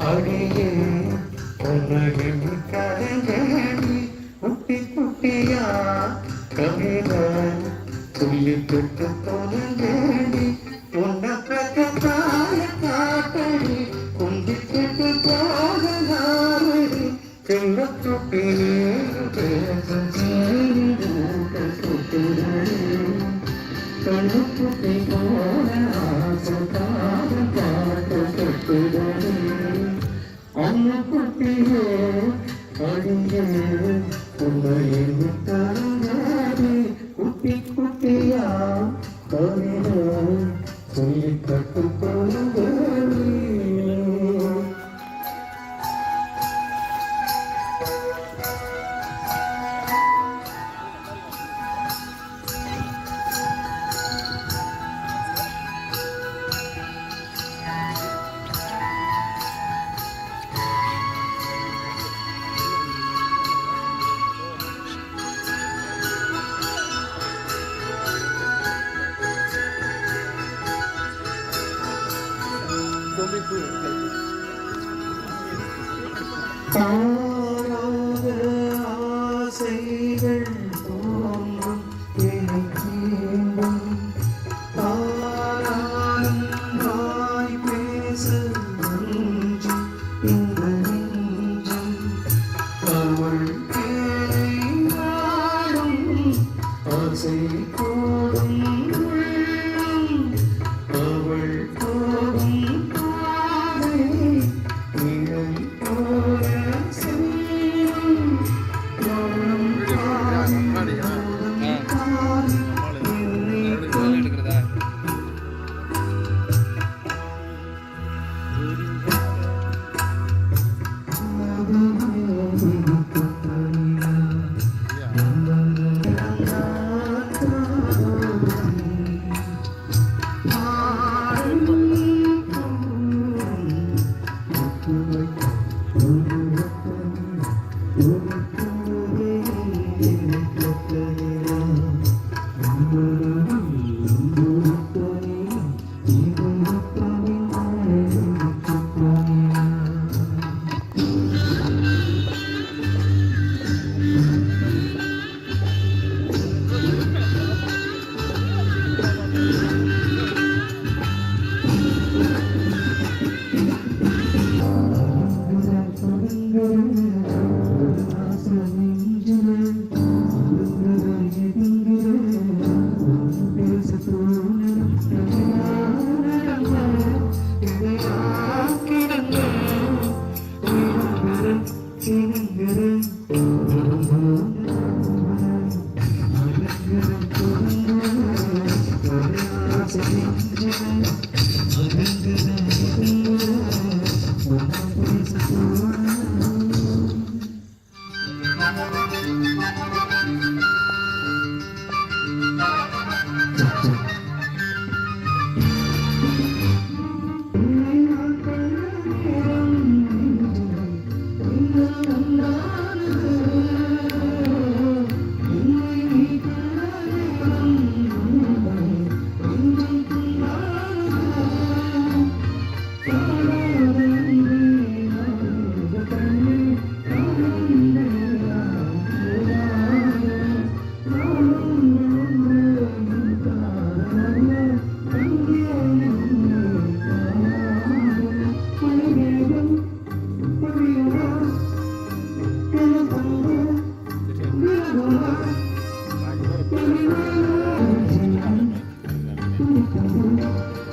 அடியே உலகின் கலைஞனி குட்டி குட்டியா கவிதா சொல்லி தொட்டு தொலைஞனி உன்னை பிரகத்தாய காட்டடி குந்தி தொட்டு போகலாமடி செல்ல தொட்டி கண்ணுக்குட்டி போன ஆசைக்காக காட்டு கட்டுடனே அன்னக்குட்டியே அடியே உன்னையை விட்டாரே குட்டி குட்டியா கவிதை சொல்லி கட்டு கொள்ளுங்களே தாராத ஆசைகள் தோன்றும் எனக்கேண்டும் தாராய் பேச நெஞ்சம் இந்த நெஞ்சம் அவள் பேரை நாடும் ஆசை கூடும் உள்ளம் அவள் போடும் Thank you.